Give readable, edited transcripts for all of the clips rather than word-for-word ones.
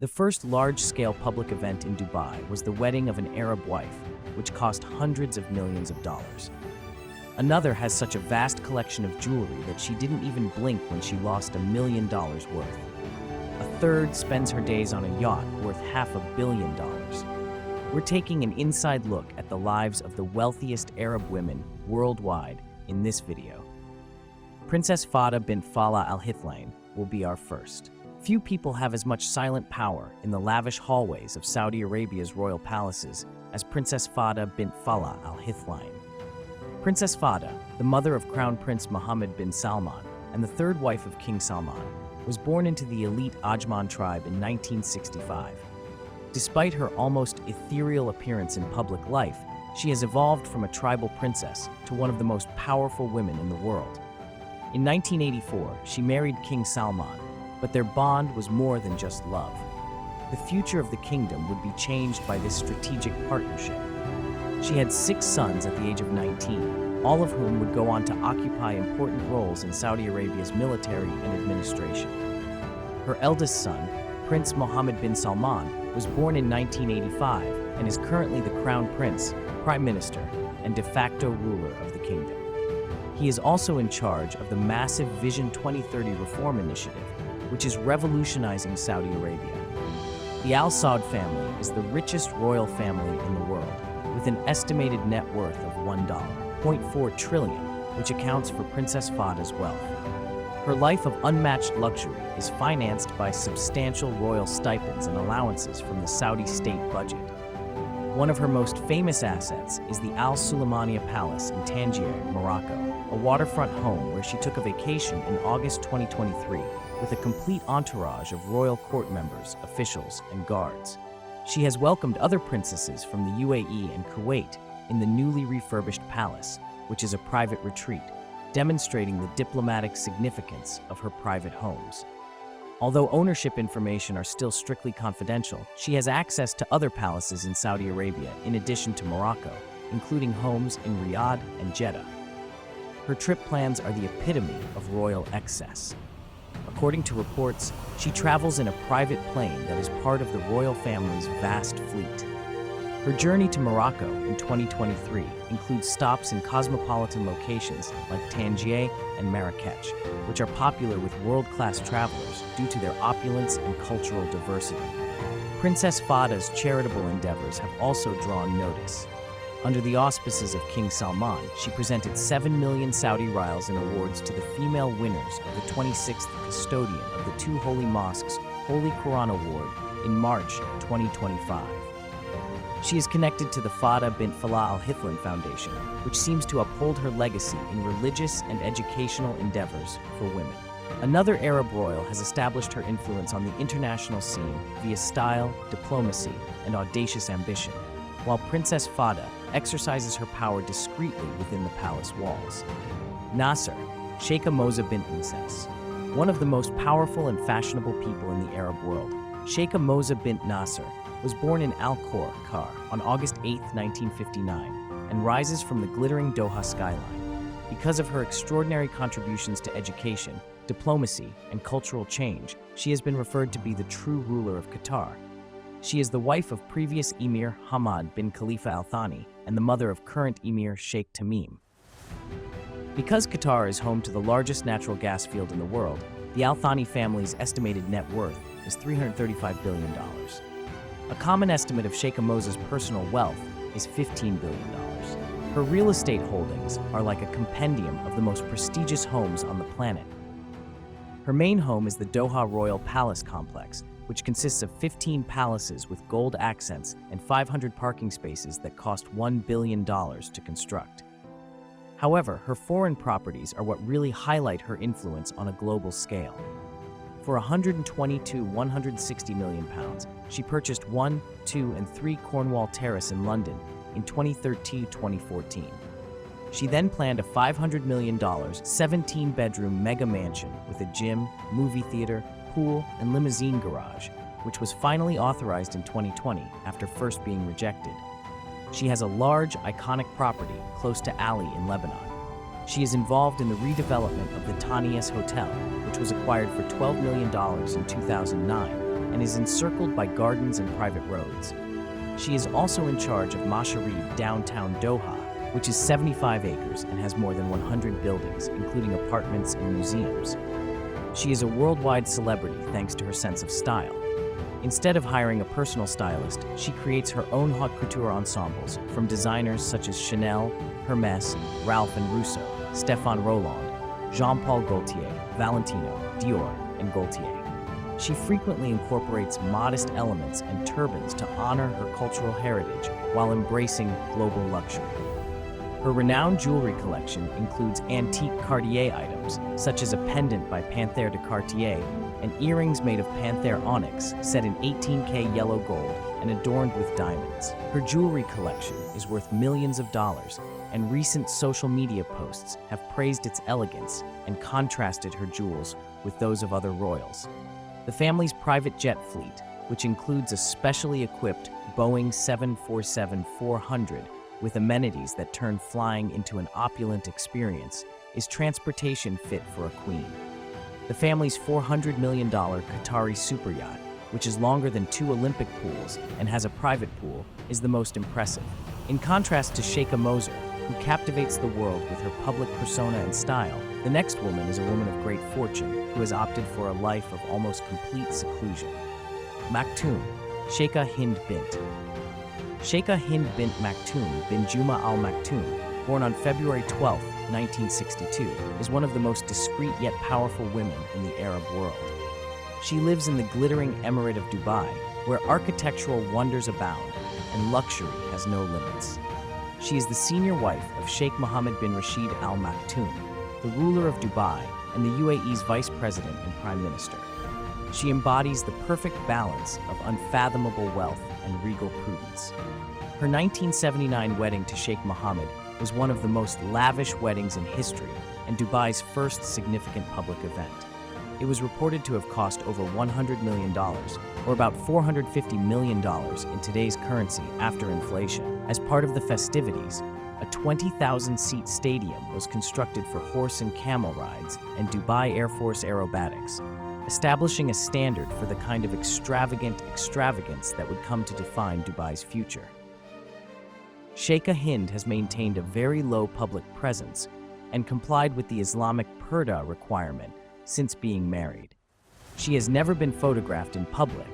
The first large-scale public event in Dubai was the wedding of an Arab wife, which cost hundreds of millions of dollars. Another has such a vast collection of jewelry that she didn't even blink when she lost $1 million worth. A third spends her days on a yacht worth $500 million. We're taking an inside look at the lives of the wealthiest Arab women worldwide in this video. Princess Fahda bint Fallah Al-Hithlain will be our first. Few people have as much silent power in the lavish hallways of Saudi Arabia's royal palaces as Princess Fahda bint Fallah Al-Hithlain. Princess Fahda, the mother of Crown Prince Mohammed bin Salman and the third wife of King Salman, was born into the elite Ajman tribe in 1965. Despite her almost ethereal appearance in public life, she has evolved from a tribal princess to one of the most powerful women in the world. In 1984, she married King Salman, but their bond was more than just love. The future of the kingdom would be changed by this strategic partnership. She had 6 sons at the age of 19, all of whom would go on to occupy important roles in Saudi Arabia's military and administration. Her eldest son, Prince Mohammed bin Salman, was born in 1985 and is currently the Crown Prince, Prime Minister, and de facto ruler of the kingdom. He is also in charge of the massive Vision 2030 reform initiative, which is revolutionizing Saudi Arabia. The Al Saud family is the richest royal family in the world, with an estimated net worth of $1.4 trillion, which accounts for Princess Fahda's wealth. Her life of unmatched luxury is financed by substantial royal stipends and allowances from the Saudi state budget. One of her most famous assets is the Al Sulaimania Palace in Tangier, Morocco, a waterfront home where she took a vacation in August 2023 with a complete entourage of royal court members, officials, and guards. She has welcomed other princesses from the UAE and Kuwait in the newly refurbished palace, which is a private retreat, demonstrating the diplomatic significance of her private homes. Although ownership information are still strictly confidential, she has access to other palaces in Saudi Arabia in addition to Morocco, including homes in Riyadh and Jeddah. Her trip plans are the epitome of royal excess. According to reports, she travels in a private plane that is part of the royal family's vast fleet. Her journey to Morocco in 2023 includes stops in cosmopolitan locations like Tangier and Marrakech, which are popular with world-class travelers due to their opulence and cultural diversity. Princess Fahda's charitable endeavors have also drawn notice. Under the auspices of King Salman, she presented 7 million Saudi riyals in awards to the female winners of the 26th custodian of the 2 holy mosques Holy Quran Award in March 2025. She is connected to the Fahda bint Fallah Al-Hithlain Foundation, which seems to uphold her legacy in religious and educational endeavors for women. Another Arab royal has established her influence on the international scene via style, diplomacy, and audacious ambition, while Princess Fahda exercises her power discreetly within the palace walls. Nasser, Sheikha Mozah bint Nasser, one of the most powerful and fashionable people in the Arab world. Sheikha Mozah bint Nasser was born in Al-Khor, Qatar, on August 8, 1959, and rises from the glittering Doha skyline. Because of her extraordinary contributions to education, diplomacy, and cultural change, she has been referred to be the true ruler of Qatar. She is the wife of previous Emir Hamad bin Khalifa Al Thani and the mother of current Emir Sheikh Tamim. Because Qatar is home to the largest natural gas field in the world, the Al Thani family's estimated net worth is $335 billion. A common estimate of Sheikha Mozah's personal wealth is $15 billion. Her real estate holdings are like a compendium of the most prestigious homes on the planet. Her main home is the Doha Royal Palace Complex, which consists of 15 palaces with gold accents and 500 parking spaces that cost $1 billion to construct. However, her foreign properties are what really highlight her influence on a global scale. For 160 million pounds, she purchased 1, 2, and 3 Cornwall Terrace in London in 2013-2014. She then planned a $500 million, 17-bedroom mega mansion with a gym, movie theater, pool, and limousine garage, which was finally authorized in 2020 after first being rejected. She has a large, iconic property close to Ali in Lebanon. She is involved in the redevelopment of the Tanias Hotel, which was acquired for $12 million in 2009 and is encircled by gardens and private roads. She is also in charge of Masharib downtown Doha, which is 75 acres and has more than 100 buildings, including apartments and museums. She is a worldwide celebrity thanks to her sense of style. Instead of hiring a personal stylist, she creates her own haute couture ensembles from designers such as Chanel, Hermès, Ralph and Russo, Stéphane Roland, Jean-Paul Gaultier, Valentino, Dior, and Gaultier. She frequently incorporates modest elements and turbans to honor her cultural heritage while embracing global luxury. Her renowned jewelry collection includes antique Cartier items, such as a pendant by Panthère de Cartier and earrings made of Panthère onyx set in 18K yellow gold and adorned with diamonds. Her jewelry collection is worth millions of dollars, and recent social media posts have praised its elegance and contrasted her jewels with those of other royals. The family's private jet fleet, which includes a specially equipped Boeing 747-400 with amenities that turn flying into an opulent experience, is transportation fit for a queen. The family's $400 million Qatari super yacht, which is longer than 2 Olympic pools and has a private pool, is the most impressive. In contrast to Sheikha Mozah, who captivates the world with her public persona and style, the next woman is a woman of great fortune who has opted for a life of almost complete seclusion. Maktoum, Sheikha Hind bint. Sheikha Hind bint Maktoum bin Juma Al Maktoum, born on February 12, 1962, is one of the most discreet yet powerful women in the Arab world. She lives in the glittering Emirate of Dubai, where architectural wonders abound and luxury has no limits. She is the senior wife of Sheikh Mohammed bin Rashid Al Maktoum, the ruler of Dubai and the UAE's vice president and prime minister. She embodies the perfect balance of unfathomable wealth and regal prudence. Her 1979 wedding to Sheikh Mohammed was one of the most lavish weddings in history and Dubai's first significant public event. It was reported to have cost over $100 million, or about $450 million in today's currency after inflation. As part of the festivities, a 20,000-seat stadium was constructed for horse and camel rides and Dubai Air Force aerobatics, establishing a standard for the kind of extravagance that would come to define Dubai's future. Sheikha Hind has maintained a very low public presence and complied with the Islamic purdah requirement since being married. She has never been photographed in public,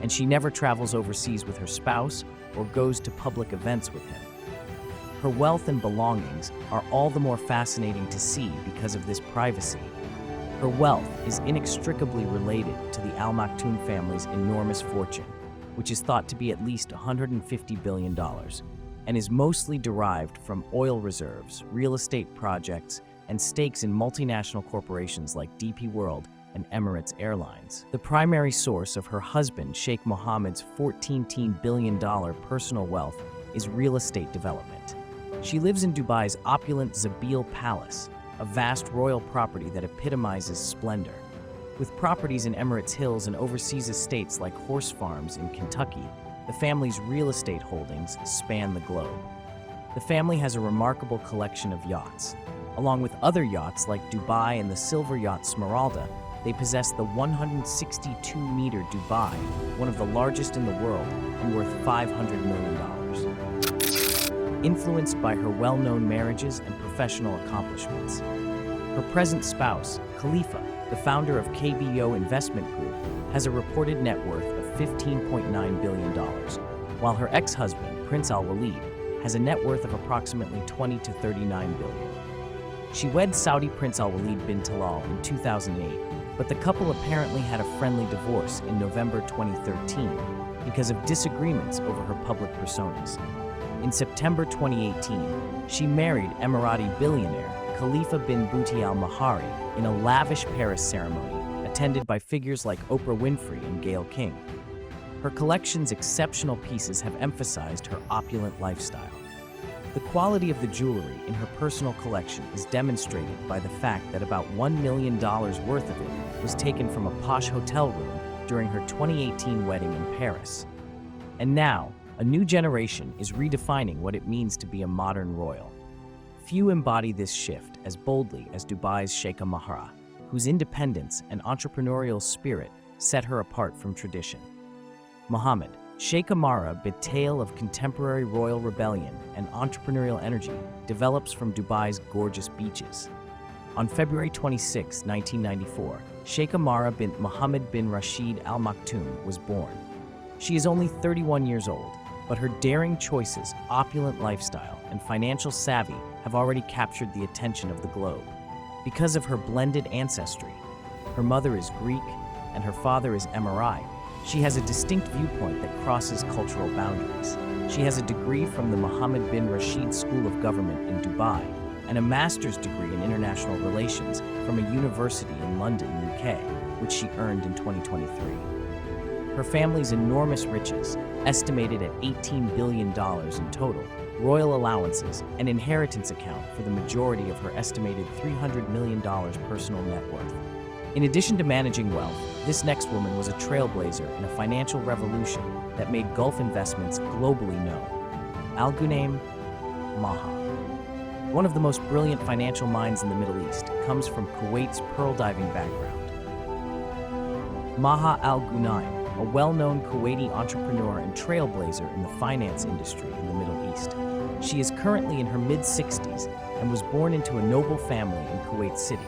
and she never travels overseas with her spouse or goes to public events with him. Her wealth and belongings are all the more fascinating to see because of this privacy. Her wealth is inextricably related to the Al Maktoum family's enormous fortune, which is thought to be at least $150 billion, and is mostly derived from oil reserves, real estate projects, and stakes in multinational corporations like DP World and Emirates Airlines. The primary source of her husband, Sheikh Mohammed's $14 billion personal wealth is real estate development. She lives in Dubai's opulent Zabil Palace, a vast royal property that epitomizes splendor. With properties in Emirates Hills and overseas estates like horse farms in Kentucky, the family's real estate holdings span the globe. The family has a remarkable collection of yachts. Along with other yachts like Dubai and the silver yacht Smeralda, they possess the 162-meter Dubai, one of the largest in the world and worth $500 million. Influenced by her well-known marriages and professional accomplishments. Her present spouse, Khalifa, the founder of KBO Investment Group, has a reported net worth of $15.9 billion, while her ex-husband, Prince Al-Walid, has a net worth of approximately $20 to $39 billion. She wed Saudi Prince Al-Walid bin Talal in 2008, but the couple apparently had a friendly divorce in November 2013 because of disagreements over her public personas. In September 2018, she married Emirati billionaire Khalifa bin Bouti al-Mahari in a lavish Paris ceremony attended by figures like Oprah Winfrey and Gayle King. Her collection's exceptional pieces have emphasized her opulent lifestyle. The quality of the jewelry in her personal collection is demonstrated by the fact that about $1 million worth of it was taken from a posh hotel room during her 2018 wedding in Paris. And now, a new generation is redefining what it means to be a modern royal. Few embody this shift as boldly as Dubai's Sheikha Mozah, whose independence and entrepreneurial spirit set her apart from tradition. Mohammed, Sheikha Mozah, a tale of contemporary royal rebellion and entrepreneurial energy, develops from Dubai's gorgeous beaches. On February 26, 1994, Sheikha Mozah bint Mohammed bin Rashid Al Maktoum was born. She is only 31 years old, but her daring choices, opulent lifestyle, and financial savvy have already captured the attention of the globe. Because of her blended ancestry, her mother is Greek and her father is Emirati, she has a distinct viewpoint that crosses cultural boundaries. She has a degree from the Mohammed bin Rashid School of Government in Dubai and a master's degree in international relations from a university in London, UK, which she earned in 2023. Her family's enormous riches, estimated at $18 billion in total, royal allowances, and inheritance account for the majority of her estimated $300 million personal net worth. In addition to managing wealth, this next woman was a trailblazer in a financial revolution that made Gulf investments globally known. Al-Ghunaim Maha. One of the most brilliant financial minds in the Middle East, comes from Kuwait's pearl diving background. Maha Al-Ghunaim, a well-known Kuwaiti entrepreneur and trailblazer in the finance industry in the Middle East. She is currently in her mid-60s and was born into a noble family in Kuwait City.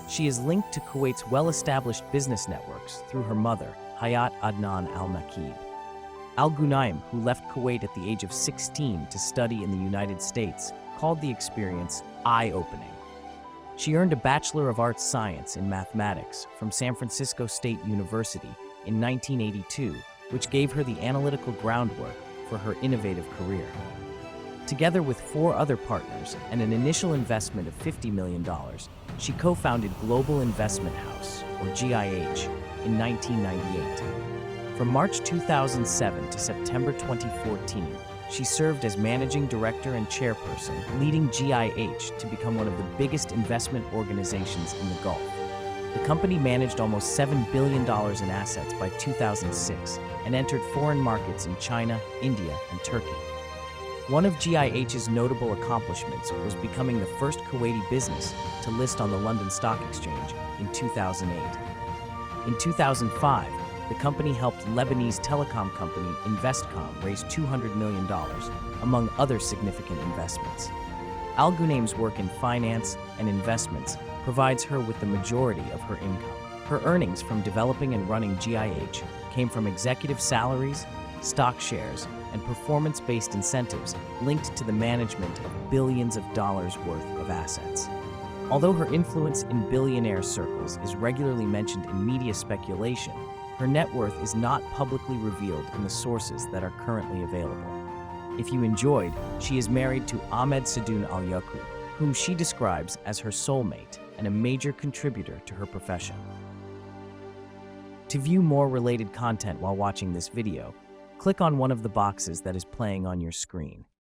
She is linked to Kuwait's well-established business networks through her mother, Hayat Adnan Al-Nakib. Al-Ghunaim, who left Kuwait at the age of 16 to study in the United States, called the experience eye-opening. She earned a Bachelor of Arts Science in Mathematics from San Francisco State University in 1982, which gave her the analytical groundwork for her innovative career. Together with 4 other partners and an initial investment of $50 million, she co-founded Global Investment House, or GIH, in 1998. From March 2007 to September 2014, she served as managing director and chairperson, leading GIH to become one of the biggest investment organizations in the Gulf. The company managed almost $7 billion in assets by 2006 and entered foreign markets in China, India, and Turkey. One of GIH's notable accomplishments was becoming the first Kuwaiti business to list on the London Stock Exchange in 2008. In 2005, the company helped Lebanese telecom company Investcom raise $200 million, among other significant investments. Al-Ghunaim's work in finance and investments provides her with the majority of her income. Her earnings from developing and running GIH came from executive salaries, stock shares, and performance-based incentives linked to the management of billions of dollars worth of assets. Although her influence in billionaire circles is regularly mentioned in media speculation, her net worth is not publicly revealed in the sources that are currently available. If you enjoyed, she is married to Ahmed Sadoun Al-Yaqub, whom she describes as her soulmate and a major contributor to her profession. To view more related content while watching this video, click on one of the boxes that is playing on your screen.